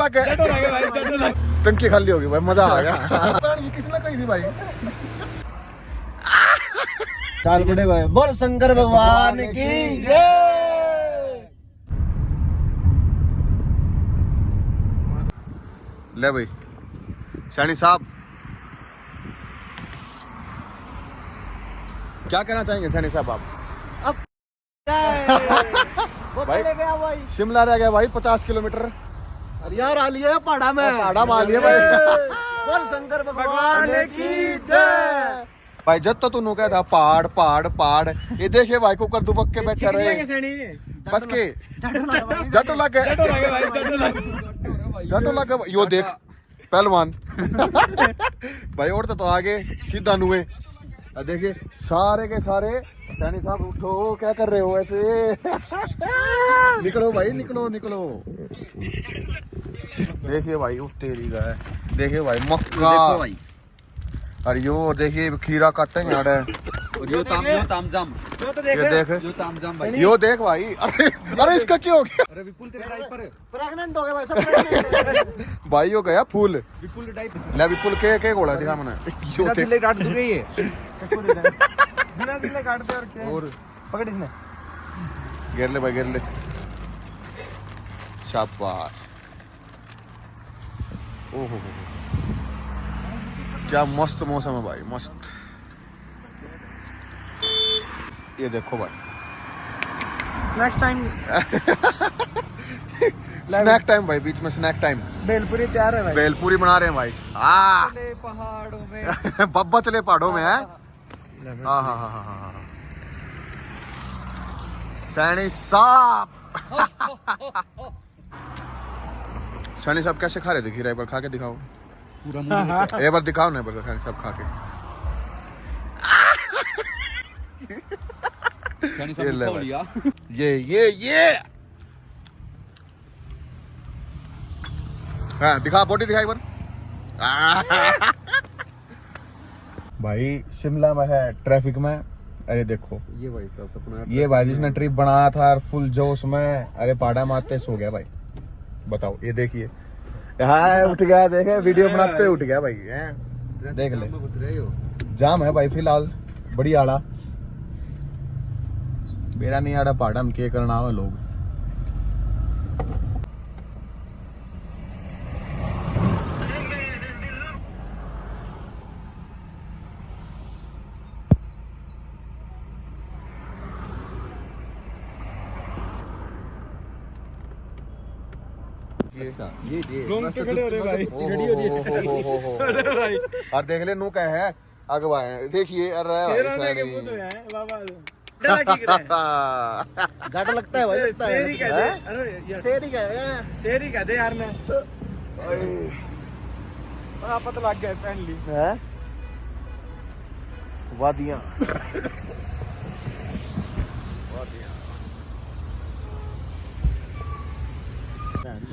लग गए, टंकी खाली होगी भाई, मजा आ गया। ये किसने कही थी भाई? चाल पड़े भाई, बोल शंकर भगवान की जय। ले भाई सैनी साहब, क्या कहना चाहेंगे सैनी साहब आप? भाई भाई शिमला रह गया भाई 50 किलोमीटर। अरे यार आ लिया पहाड़ा में, पहाड़ा मार लिया भाई। बोल शंकर भगवान की जय। भाई जब तो तू कहता पहाड़ पहाड़ पहाड़, ये देखिए भाई कुकर दुबक के बैठे रहे बस के जटो लग गए, जटो लग गए। यो देख पहलवान भाई, और तो आगे सीधा नुए। देखिए सारे के सारे सैनी साहब उठो, क्या कर रहे हो ऐसे? निकलो भाई निकलो निकलो। देखिए भाई उठ तेरी गाय, देखिए भाई मक्का, अरे यो देखिए खीरा काटेंगे यार, यो तामझाम ये देख यो तामझाम भाई, यो देख भाई। अरे इसका क्या हो गया? अरे विपुल तेरे डाइपर प्रेग्नेंट हो गए भाई सब। भाई हो गया फूल। विपुल डाइपर ले विपुल के घोड़ा दिखा मैंने, यो देख। सिले काट दूंगे ये बिना सिले काटते और क्या? और पकड़ इसने। घेर ले भाई घेर ले, शाबाश। ओहो क्या मस्त मौसम है भाई, मस्त। ये देखो भाई स्नैक्स टाइम, स्नैक टाइम भाई, बीच में स्नैक टाइम। भेलपुरी तैयार है भाई। भेलपूरी बना रहे हैं भाई। पहाड़ों में बब्बा चले पहाड़ों में है। हाँ हाँ हाँ हाँ, सैनी साहब। सैनी साहब कैसे खा रहे थे खीरा? एक बार खा के दिखाओ, पूरा मुंह एक बार दिखाओ ना, एक बार सैनी साहब खा के। ये ले भाई, लिया ये हाँ दिखा, बॉडी दिखा एक बार। भाई शिमला में है ट्रैफिक में, अरे देखो ये भाई सब सपना, ये भाई जिसने ट्रिप बनाया था फुल जोश में, अरे पाड़ा मारते सो गया भाई। बताओ ये देखिए, हाँ उठ गया, देखे वीडियो बनाते उठ गया भाई हैं? देख ले घुस रहे हो। जाम है भाई फिलहाल, बड़ी आड़ा मेरा नहीं आड़ा पाड़ा में के करना है लोग। ये रोंगटे खड़े हो रहे भाई, रेडी हो रही भाई और देख ले नू क्या है अगवा है, देखिए अरे घाटा लगता है भाई, लगता है। शेरी का दे, अरे शेरी का है, शेरी का दे यार मैं पता लग गया फ्रेंडली है वादियां।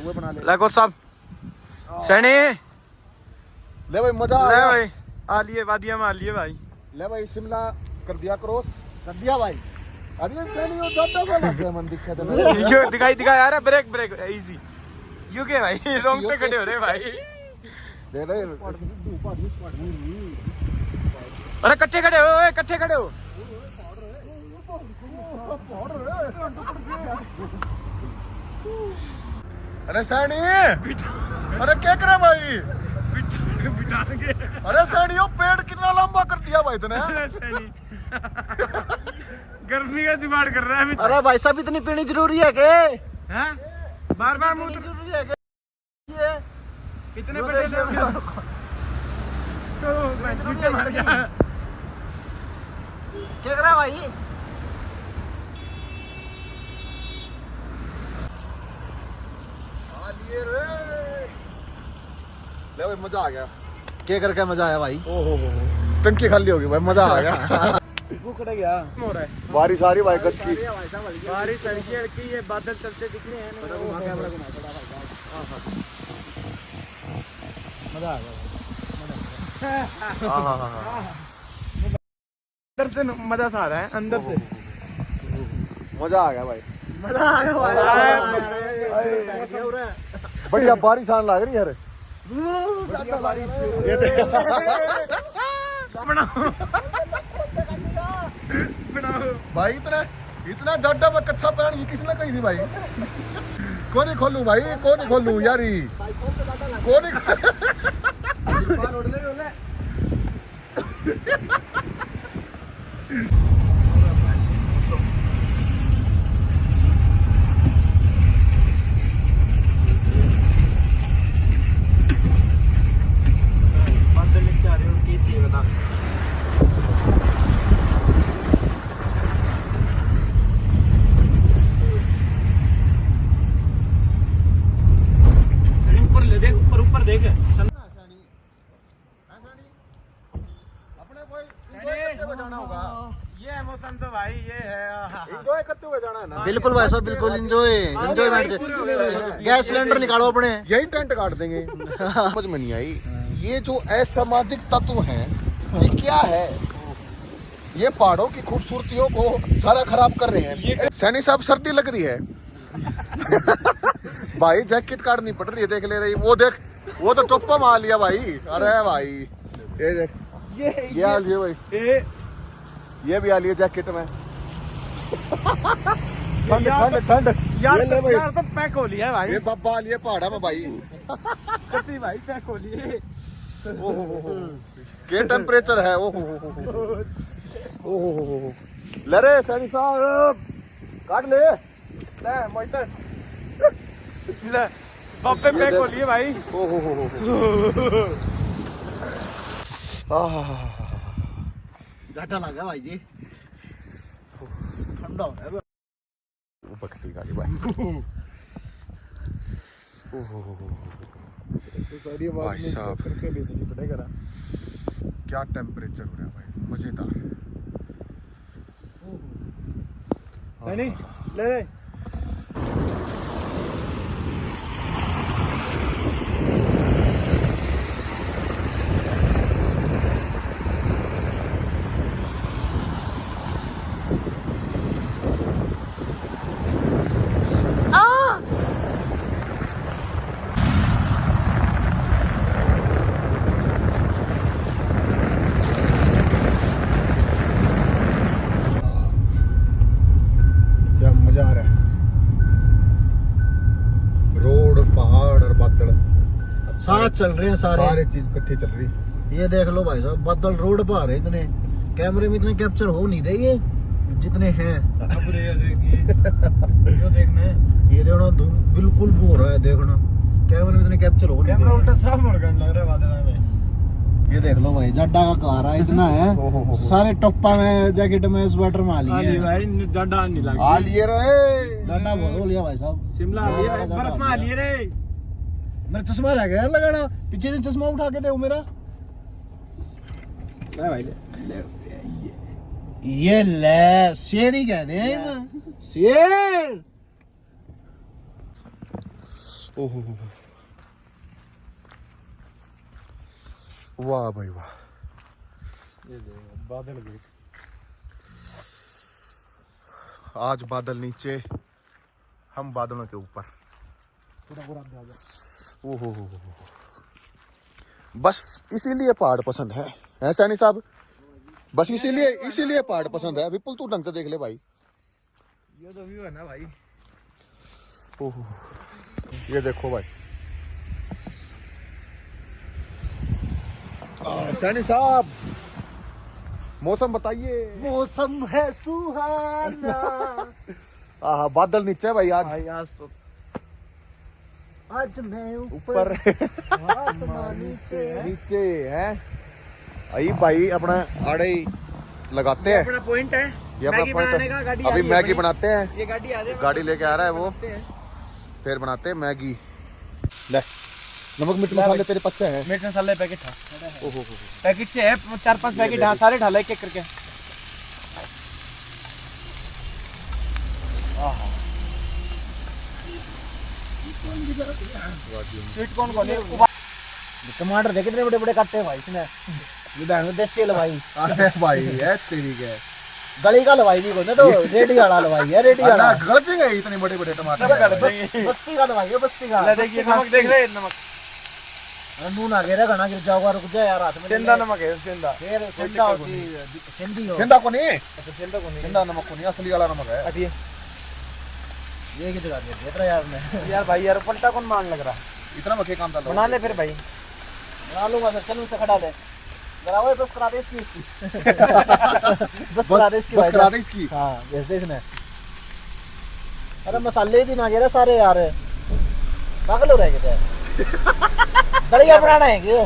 बना ले लगो सब सैनी, ले भाई मजा आ ले गया। भाई आ लिए वादियां में आ लिए भाई। ले भाई शिमला कर दिया क्रॉस, कर दिया भाई। अरे सैनी वो ज्यादा सा लग गया मन दिखा था यो दिखाई यार, ब्रेक ब्रेक इजी यू के भाई, रोंगटे खड़े हो रहे भाई। दे दे अरे कट्ठे खड़े हो, कट्ठे खड़े हो। अरे सैनी, अरे क्या करे भाई? अरे सैनी वो पेड़ कितना लंबा कर दिया भाई तूने। गर्मी का जुगाड़ कर रहा है। अरे भाई साहब इतनी पीनी जरूरी है के? बार बार मुंह जरूरी है के? कितने बड़े लोग तो मैं झूठे मार गया। क्या कर रहा भाई? ले भाई मजा आ गया। क्या करके मजा आया भाई? ओहो टंकी खाली होगी भाई, मजा आ गया। भूख लग गया हो रहा है। बारिश आ रही भाई गज की। बारिश हल्की हल्की, ये बादल चलते दिख रहे हैं। मजा आ गया अंदर से, मजा सा आ रहा है अंदर से, मजा आ गया भाई। मजा आ गया भाई। बढ़िया बारिश आने लग रही है यार ये देख। भाई इतना इतना ज्यादा मैं कच्चा पहन की किसने कही थी भाई कौन नहीं खोलूं भाई कौन नहीं खोलूं यार कौन ये मौसम तो भाई ये है एंजॉय करते हुए जाना है ना बिल्कुल भाई साहब बिल्कुल एंजॉयमेंट से गैस सिलेंडर निकालो अपने यही टेंट काट देंगे समझ में नहीं आई ये जो असामाजिक तत्व हैं ये क्या है ये पहाड़ों की खूबसूरतियों को सारा खराब कर रहे हैं सैनी साहब सर्दी लग रही है भाई जैकेट काटनी पड़ रही है देख ले रही वो देख वो तो टोप्पा मार लिया भाई अरे भाई ये देख ये आ लिए भाई ये भी आ लिए जैकेट में ठंड ठंड ठंड यार ये ले भाई यार तो पैक हो लिया है भाई ये बाबा आ लिए पहाड़ा में भाई कति भाई पैक हो लिए ओहो क्या टेम्परेचर है ओहो ले रे सैनी साहब काट ले ले मोइटर ले बापे पैक हो लिए भाई ओहो घाटा लगा भाई जी ठंडा हो गया वो बकती गाड़ी भाई ओहो भाई साहब क्या टेम्परेचर हो रहा है भाई मजेदार सैनी ले ले क्या मजा आ रहा है रोड पहाड़ और बादल साथ चल रहे हैं सारे चीज इकट्ठी चल रही ये देख लो भाई साहब बादल रोड पर आ रहे इतने कैमरे में इतने कैप्चर हो नहीं रहे ये जितने हैं अब रे जो देखना है ये देखना धूम बिल्कुल वो हो रहा है देखना कैमरे में इतने कैप्चर हो नहीं कैमरा रहे उल्टा साफ मर गया लग रहा है बादल में ये देख लो भाई जड्डा का कार है इतना है सारे टप्पा में जैकेट में स्वेटर में आ आ लिए लिए भाई डंडा नहीं लगा आ लिए रे जड्डा बहुत हो लिया भाई साहब शिमला आ लिए भाई, बर्फ में आ लिए रे मेरा चश्मा रह गया लगाना पीछे से चश्मा उठा के दे मेरा ले भाई ले ये ले शेर ही कहते हैं शेर ओहो वाह भाई वाह ये बादल भी आज बादल नीचे हम बादलों के ऊपर ओहो बस इसीलिए पहाड़ पसंद है ऐसा नहीं साहब बस इसीलिए पहाड़ पसंद है विपुल तू ढंग से देख ले भाई ये तो व्यू है ना भाई ओहो ये देखो भाई सैनी साहब मौसम बताइए मौसम है सुहाना बादल नीचे है भाई आज भाई आज तो आज मैं ऊपर आसमान नीचे नीचे है आई भाई अपना आड़े ही लगाते हैं अपना पॉइंट है ये अपना मैगी बनाने का गाड़ी पॉइंट अभी आ रही है मैगी बड़ी। बनाते हैं ये गाड़ी आ रही है गाड़ी लेके आ रहा है वो फिर बनाते हैं मैगी ले नमक मिर्च मसाले तेरे पत्ते हैं मिर्च मसाले पैकेट था ओहो पैकेट से है 4-5 पैकेट हाँ सारे ढाला एक एक करके स्वीट कॉर्न कौन है टमाटर देख कितने बड़े बड़े काटे हैं भाई इसने ये देसी है भाई अरे भाई है तेरी के गली का हलवाई नहीं बोलते तो रेडी वाला हलवाई है, रेडी वाला। गल जाएंगे इतने बड़े बड़े टमाटर। सब गल जाएंगे। बस्ती का हलवाई है, बस्ती का। ले देखिए नमक देख रहे नमक नून आ गया घना गिर जाओगा, रुक जा यार, हाथ में सेंधा नमक है सेंधा। फिर सेंधा होती सेंधी हो। सेंधा को नहीं, अच्छा सेंधा को नहीं सेंधा नमक को नहीं, असली वाला नमक है। अभी ये की जगह देख रहा यार मैं। यार भाई यार पलटा कौन मान लग रहा। इतना मक्खे काम था। बना ले फिर भाई। बना लूंगा सर, चल मुझसे खड़ा ले जरा, वो बस करा दे इसकी। बस करा दे इसकी भाई, बस करा दे इसकी। हां भेज दे इसने। अरे मसाले भी ना गिरे सारे यार, पागल हो रहे हैं क्या? दलिया बनाना है क्यों?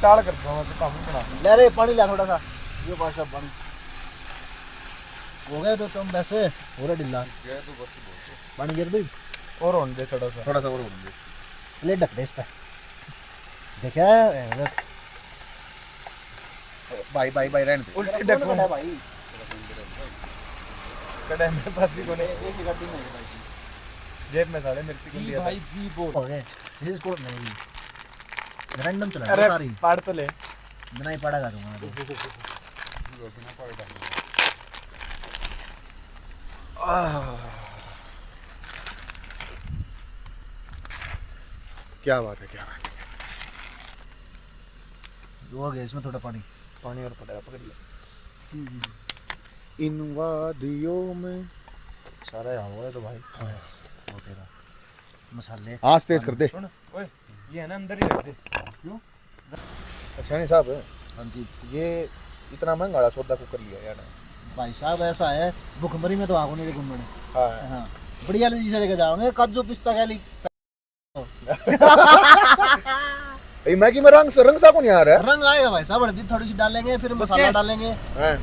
टाल कर दो तो काम बना। ले रे पानी ला थोड़ा सा, ये पास पानी हो गए तो तुम वैसे हो रहा ढिल्ला पानी गिर दी और होने दे थोड़ा सा। थोड़ा सा और होने ले ढक दे इस पे। देखा भाई भाई भाई रहने दे। उल्टी ढको भाई, कड़े मेरे पास भी कोने एक ही गड्डी में भाई जेब में साले मिर्ची को लिया भाई। जी बोल हो गए इसको नहीं रैंडम चला अरे सारी पाड़ तो ले। बिना ही पड़ा दूंगा। क्या बात है, क्या बात है। हो गया इसमें थोड़ा पानी। पानी और पड़ेगा, पकड़ ले। इन वादियों में सारा यहाँ हुआ है तो भाई। वो तेरा मसाले आँच तेज कर दे। सुन ओए ये है ना अंदर ही रख दे। क्यों? अच्छा नहीं साहब, हाँ जी ये इतना महंगा वाला सौदा कुकर लिया यार। भाई साहब ऐसा है, भुखमरी में तो आगो नहीं घूमने। हाँ हाँ बढ़िया चीज से लेके जाओगे, काजू पिस्ता खाली। ये मैगी में रंग सा को नहीं आ रहा है। रंग आएगा भाई साहब, हल्दी थोड़ी सी डालेंगे, फिर मसाला डालेंगे। हैं?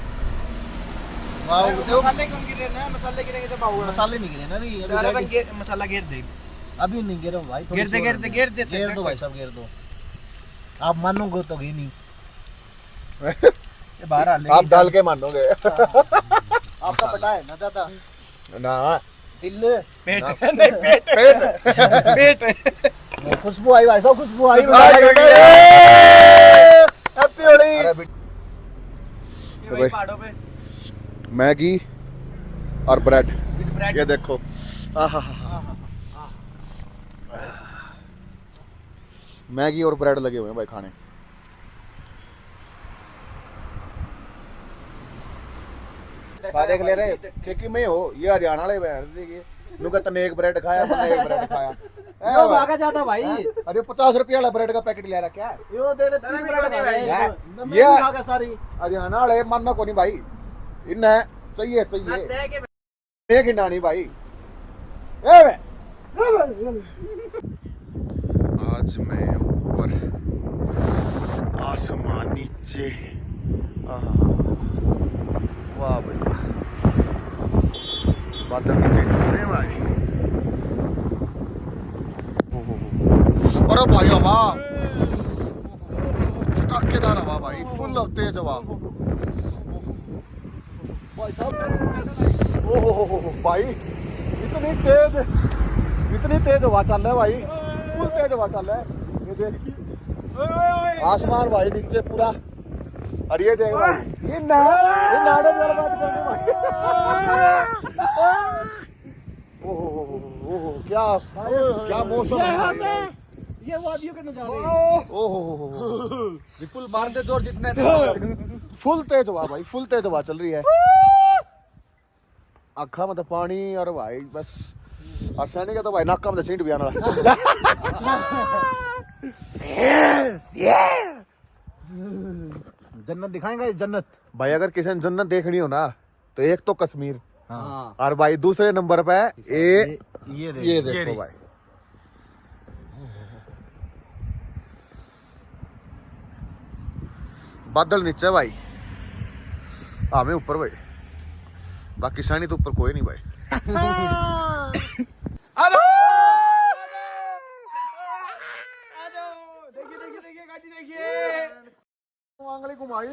मसाले कौन गिरे ना, मसाले गिरेंगे जब आओगे। मसाले नहीं गिरे ना अभी, सारा अभी रंग मसाला गिर दे। अभी नहीं गिरे भाई, थोड़ी सी और गिर दे घेर दो भाई साहब, घेर दो। आप मानोगे तो घी नहीं। ये बाहर आ ले। आप डाल के मानोगे। आपका पटा है ना ज्यादा ना दिल पेट ना। नहीं पेट पेट। खुशबू आई भाई साहब, खुशबू आई। हैप्पी होली। अरे ये भाई पहाड़ों पे मैगी और ब्रेड, ये देखो। मैगी और ब्रेड लगे हुए हैं भाई खाने। देख ले रहे क्योंकि मैं हो ये हरियाणा वाले बैठ देखिए नुका तने एक ब्रेड खाया, मैंने एक ब्रेड खाया। यो भागा जाता भाई, अरे 50 रुपया वाला ब्रेड का पैकेट ले रहा क्या है? यो दे दे 3 ब्रेड खा रहे हैं ये खा के सारी। हरियाणा वाले मानना को नहीं भाई, इन्हें चाहिए चाहिए एक ही नानी भाई। आज मैं ऊपर आसमान नीचे, वाह भाई बादल नीचे चल रहे हैं भाई। अरे भाई हवा चटाकेदार हवा भाई, फुल तेज हवा। ओहो भाई इतनी तेज हवा चल रहा है भाई, फुल तेज हवा चल रहा है। ये देख आसमान भाई नीचे पूरा, और ये देख भाई ये नाड़े वाला बात करने भाई। ओहो क्या क्या मौसम है भाई। ये वादियों के नजारे। ओहो विपुल मार दे जोर जितने फुल तेज हवा भाई, फुल तेज हवा चल रही है। आखा में तो पानी और भाई बस, और सैनिक तो भाई नाका में सीट भी आना। जन्नत दिखाएंगे इस जन्नत भाई अगर किसी ने जन्नत देखनी हो ना तो एक तो कश्मीर, हाँ। और भाई दूसरे नंबर पे ये देखो भाई। बादल नीचे भाई, हमें ऊपर भाई, बाकी सैनी तो ऊपर कोई नहीं भाई। हेलो देखिए देखिए देखिए गाड़ी देखिए, आंगली घुमाई।